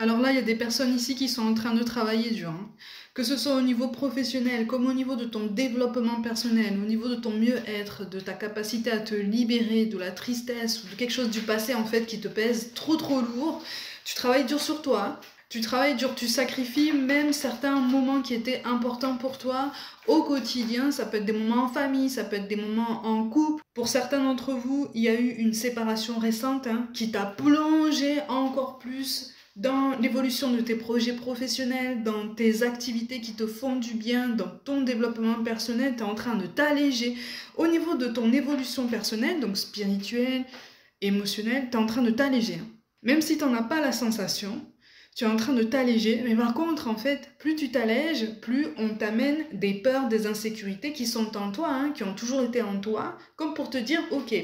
Alors là, il y a des personnes ici qui sont en train de travailler dur, hein. Que ce soit au niveau professionnel, comme au niveau de ton développement personnel, au niveau de ton mieux-être, de ta capacité à te libérer de la tristesse ou de quelque chose du passé en fait qui te pèse trop lourd. Tu travailles dur sur toi, tu travailles dur, tu sacrifies même certains moments qui étaient importants pour toi au quotidien. Ça peut être des moments en famille, ça peut être des moments en couple. Pour certains d'entre vous, il y a eu une séparation récente, hein, qui t'a plongé encore plus dans l'évolution de tes projets professionnels, dans tes activités qui te font du bien, dans ton développement personnel. Tu es en train de t'alléger au niveau de ton évolution personnelle, donc spirituelle, émotionnelle, tu es en train de t'alléger, hein. Même si tu n'en as pas la sensation, tu es en train de t'alléger. Mais par contre, en fait, plus tu t'allèges, plus on t'amène des peurs, des insécurités qui sont en toi, hein, qui ont toujours été en toi, comme pour te dire, ok,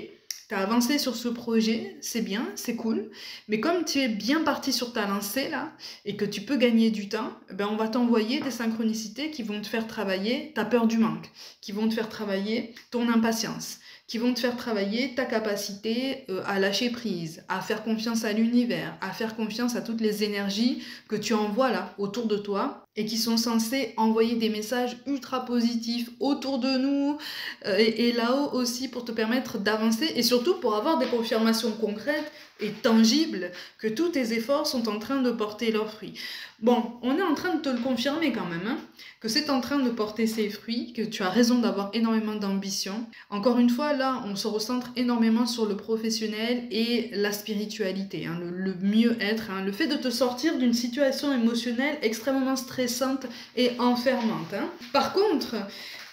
t'as avancé sur ce projet, c'est bien, c'est cool, mais comme tu es bien parti sur ta lancée là, et que tu peux gagner du temps, ben on va t'envoyer des synchronicités qui vont te faire travailler ta peur du manque, qui vont te faire travailler ton impatience, qui vont te faire travailler ta capacité à lâcher prise, à faire confiance à l'univers, à faire confiance à toutes les énergies que tu envoies là autour de toi et qui sont censées envoyer des messages ultra positifs autour de nous et là-haut aussi pour te permettre d'avancer et surtout pour avoir des confirmations concrètes et tangibles que tous tes efforts sont en train de porter leurs fruits. Bon, on est en train de te le confirmer quand même, hein, que c'est en train de porter ses fruits, que tu as raison d'avoir énormément d'ambition. Encore une fois, là, on se recentre énormément sur le professionnel et la spiritualité, hein, le mieux-être, hein, le fait de te sortir d'une situation émotionnelle extrêmement stressante et enfermante, hein. Par contre,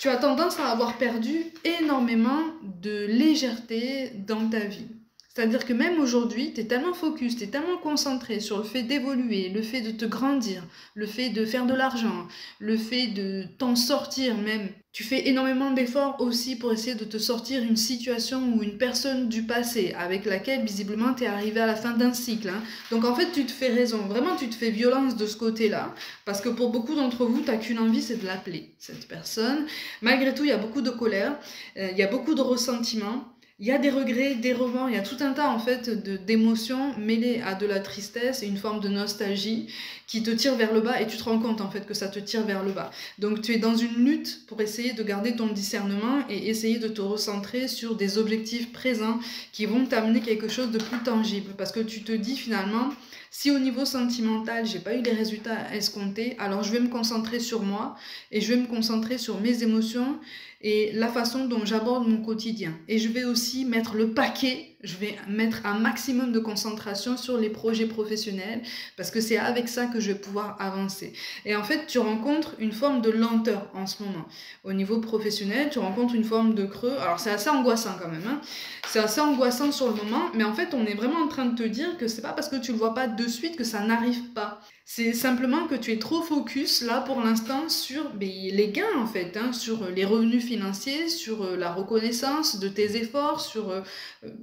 tu as tendance à avoir perdu énormément de légèreté dans ta vie. C'est-à-dire que même aujourd'hui, tu es tellement focus, tu es tellement concentré sur le fait d'évoluer, le fait de te grandir, le fait de faire de l'argent, le fait de t'en sortir même. Tu fais énormément d'efforts aussi pour essayer de te sortir d'une situation ou une personne du passé avec laquelle visiblement tu es arrivé à la fin d'un cycle, hein. Donc en fait, tu te fais raison, vraiment tu te fais violence de ce côté-là, parce que pour beaucoup d'entre vous, tu n'as qu'une envie, c'est de l'appeler, cette personne. Malgré tout, il y a beaucoup de colère, il y a beaucoup de ressentiment. Il y a des regrets, des remords, il y a tout un tas en fait d'émotions mêlées à de la tristesse et une forme de nostalgie qui te tire vers le bas et tu te rends compte en fait que ça te tire vers le bas. Donc tu es dans une lutte pour essayer de garder ton discernement et essayer de te recentrer sur des objectifs présents qui vont t'amener quelque chose de plus tangible parce que tu te dis finalement si au niveau sentimental j'ai pas eu les résultats escomptés, alors je vais me concentrer sur moi et je vais me concentrer sur mes émotions et la façon dont j'aborde mon quotidien. Et je vais aussi mettre le paquet, je vais mettre un maximum de concentration sur les projets professionnels parce que c'est avec ça que je vais pouvoir avancer. Et en fait, tu rencontres une forme de lenteur en ce moment. Au niveau professionnel, tu rencontres une forme de creux. Alors c'est assez angoissant quand même, hein. C'est assez angoissant sur le moment, mais en fait, on est vraiment en train de te dire que c'est pas parce que tu le vois pas de suite que ça n'arrive pas. C'est simplement que tu es trop focus là pour l'instant sur les gains en fait, hein, sur les revenus financiers, sur la reconnaissance de tes efforts, sur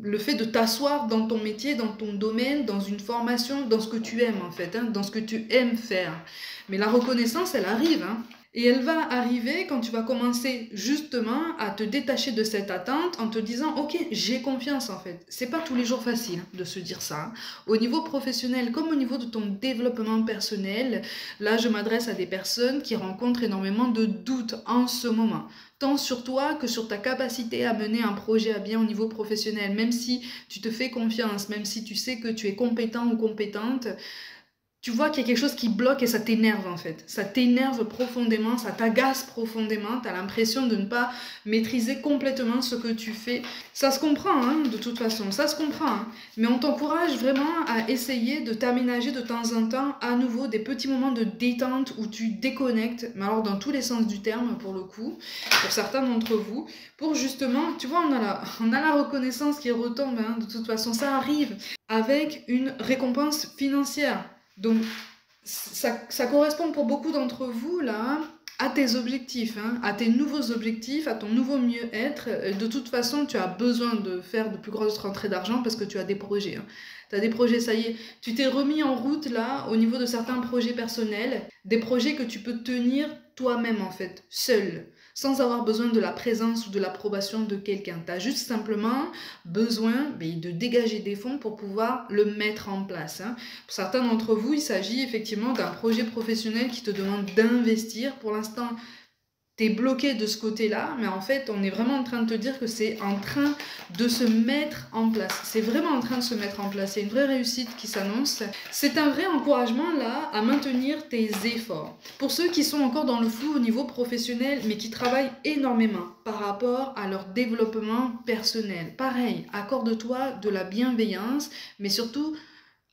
le fait de t'asseoir dans ton métier, dans ton domaine, dans une formation, dans ce que tu aimes en fait, hein, dans ce que tu aimes faire. Mais la reconnaissance, elle arrive, hein. Et elle va arriver quand tu vas commencer justement à te détacher de cette attente en te disant ok, j'ai confiance en fait. C'est pas tous les jours facile de se dire ça. Au niveau professionnel comme au niveau de ton développement personnel, là je m'adresse à des personnes qui rencontrent énormément de doutes en ce moment. Tant sur toi que sur ta capacité à mener un projet à bien au niveau professionnel. Même si tu te fais confiance, même si tu sais que tu es compétent ou compétente, tu vois qu'il y a quelque chose qui bloque et ça t'énerve en fait. Ça t'énerve profondément, ça t'agace profondément, t'as l'impression de ne pas maîtriser complètement ce que tu fais. Ça se comprend, hein, de toute façon, ça se comprend. Hein. Mais on t'encourage vraiment à essayer de t'aménager de temps en temps à nouveau des petits moments de détente où tu déconnectes, mais alors dans tous les sens du terme pour le coup, pour certains d'entre vous, pour justement, tu vois, on a la reconnaissance qui retombe, hein, de toute façon, ça arrive avec une récompense financière. Donc, ça correspond pour beaucoup d'entre vous, là, à tes objectifs, hein, à tes nouveaux objectifs, à ton nouveau mieux-être. De toute façon, tu as besoin de faire de plus grosses rentrées d'argent parce que tu as des projets. Hein. Tu as des projets, ça y est, tu t'es remis en route, là, au niveau de certains projets personnels, des projets que tu peux tenir toi-même, en fait, seul, sans avoir besoin de la présence ou de l'approbation de quelqu'un. Tu as juste simplement besoin de dégager des fonds pour pouvoir le mettre en place. Hein. Pour certains d'entre vous, il s'agit effectivement d'un projet professionnel qui te demande d'investir. Pour l'instant, tu es bloqué de ce côté-là, mais en fait, on est vraiment en train de te dire que c'est en train de se mettre en place. C'est vraiment en train de se mettre en place. C'est une vraie réussite qui s'annonce. C'est un vrai encouragement, là, à maintenir tes efforts. Pour ceux qui sont encore dans le flou au niveau professionnel, mais qui travaillent énormément par rapport à leur développement personnel. Pareil, accorde-toi de la bienveillance, mais surtout,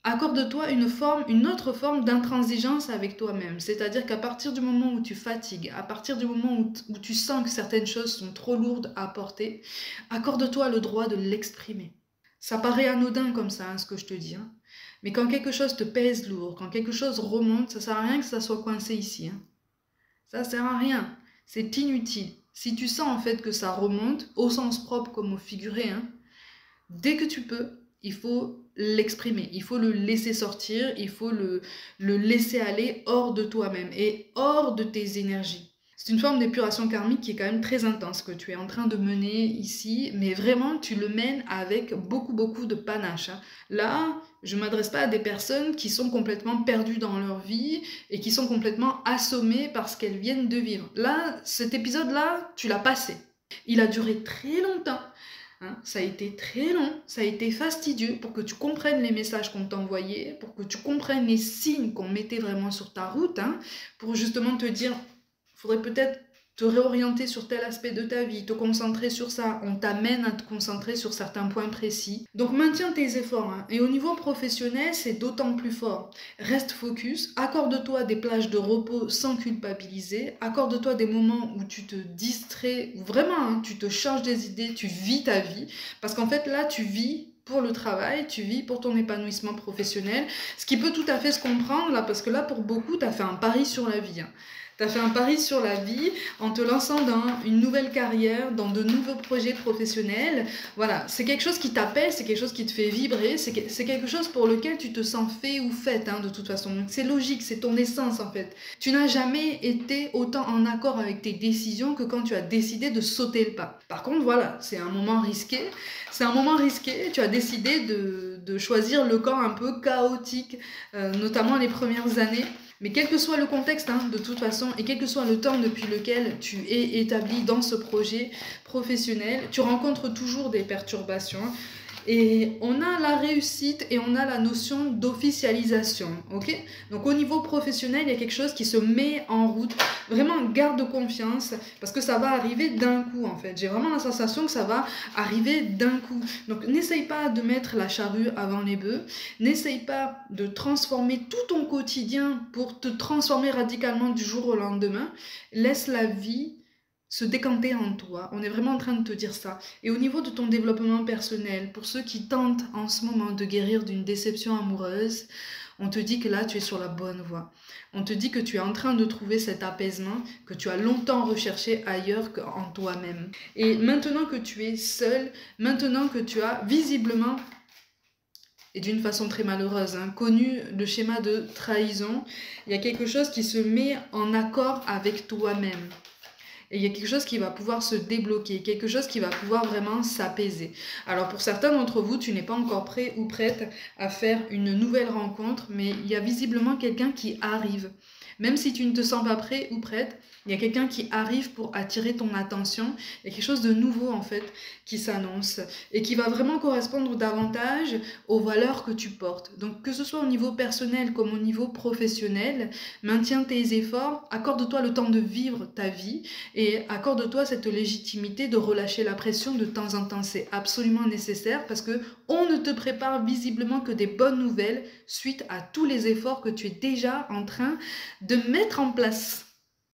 accorde-toi une autre forme d'intransigeance avec toi-même. C'est-à-dire qu'à partir du moment où tu fatigues, à partir du moment où tu sens que certaines choses sont trop lourdes à porter, accorde-toi le droit de l'exprimer. Ça paraît anodin comme ça, hein, ce que je te dis. Hein. Mais quand quelque chose te pèse lourd, quand quelque chose remonte, ça sert à rien que ça soit coincé ici. Hein. Ça sert à rien. C'est inutile. Si tu sens en fait que ça remonte, au sens propre comme au figuré, hein, dès que tu peux, il faut l'exprimer, il faut le laisser sortir, il faut le laisser aller hors de toi-même et hors de tes énergies. C'est une forme d'épuration karmique qui est quand même très intense que tu es en train de mener ici, mais vraiment tu le mènes avec beaucoup de panache. Hein. Là, je ne m'adresse pas à des personnes qui sont complètement perdues dans leur vie et qui sont complètement assommées par ce qu'elles viennent de vivre. Là, cet épisode-là, tu l'as passé. Il a duré très longtemps. Hein, ça a été très long, ça a été fastidieux pour que tu comprennes les messages qu'on t'envoyait, pour que tu comprennes les signes qu'on mettait vraiment sur ta route, hein, pour justement te dire, il faudrait peut-être te réorienter sur tel aspect de ta vie, te concentrer sur ça, on t'amène à te concentrer sur certains points précis. Donc maintiens tes efforts, hein. Et au niveau professionnel, c'est d'autant plus fort. Reste focus, accorde-toi des plages de repos sans culpabiliser, accorde-toi des moments où tu te distrais, où vraiment hein, tu te changes des idées, tu vis ta vie, parce qu'en fait là tu vis pour le travail, tu vis pour ton épanouissement professionnel, ce qui peut tout à fait se comprendre là, parce que là pour beaucoup, tu as fait un pari sur la vie. Hein. Tu as fait un pari sur la vie en te lançant dans une nouvelle carrière, dans de nouveaux projets professionnels. Voilà, c'est quelque chose qui t'appelle, c'est quelque chose qui te fait vibrer, c'est quelque chose pour lequel tu te sens fait ou faite, hein, de toute façon. Donc c'est logique, c'est ton essence en fait. Tu n'as jamais été autant en accord avec tes décisions que quand tu as décidé de sauter le pas. Par contre, voilà, c'est un moment risqué. C'est un moment risqué, tu as décidé de choisir le camp un peu chaotique, notamment les premières années. Mais quel que soit le contexte, hein, de toute façon, et quel que soit le temps depuis lequel tu es établi dans ce projet professionnel, tu rencontres toujours des perturbations. Et on a la réussite et on a la notion d'officialisation, ok? Donc au niveau professionnel, il y a quelque chose qui se met en route. Vraiment, garde confiance parce que ça va arriver d'un coup en fait. J'ai vraiment la sensation que ça va arriver d'un coup. Donc n'essaye pas de mettre la charrue avant les bœufs. N'essaye pas de transformer tout ton quotidien pour te transformer radicalement du jour au lendemain. Laisse la vie se décanter en toi. On est vraiment en train de te dire ça. Et au niveau de ton développement personnel, pour ceux qui tentent en ce moment de guérir d'une déception amoureuse, on te dit que là, tu es sur la bonne voie. On te dit que tu es en train de trouver cet apaisement que tu as longtemps recherché ailleurs qu'en toi-même. Et maintenant que tu es seul, maintenant que tu as visiblement et d'une façon très malheureuse, hein, connu le schéma de trahison, il y a quelque chose qui se met en accord avec toi-même. Et il y a quelque chose qui va pouvoir se débloquer, quelque chose qui va pouvoir vraiment s'apaiser. Alors pour certains d'entre vous, tu n'es pas encore prêt ou prête à faire une nouvelle rencontre, mais il y a visiblement quelqu'un qui arrive. Même si tu ne te sens pas prêt ou prête, il y a quelqu'un qui arrive pour attirer ton attention. Il y a quelque chose de nouveau en fait qui s'annonce et qui va vraiment correspondre davantage aux valeurs que tu portes. Donc que ce soit au niveau personnel comme au niveau professionnel, maintiens tes efforts, accorde-toi le temps de vivre ta vie et accorde-toi cette légitimité de relâcher la pression de temps en temps. C'est absolument nécessaire parce que on ne te prépare visiblement que des bonnes nouvelles suite à tous les efforts que tu es déjà en train de mettre en place.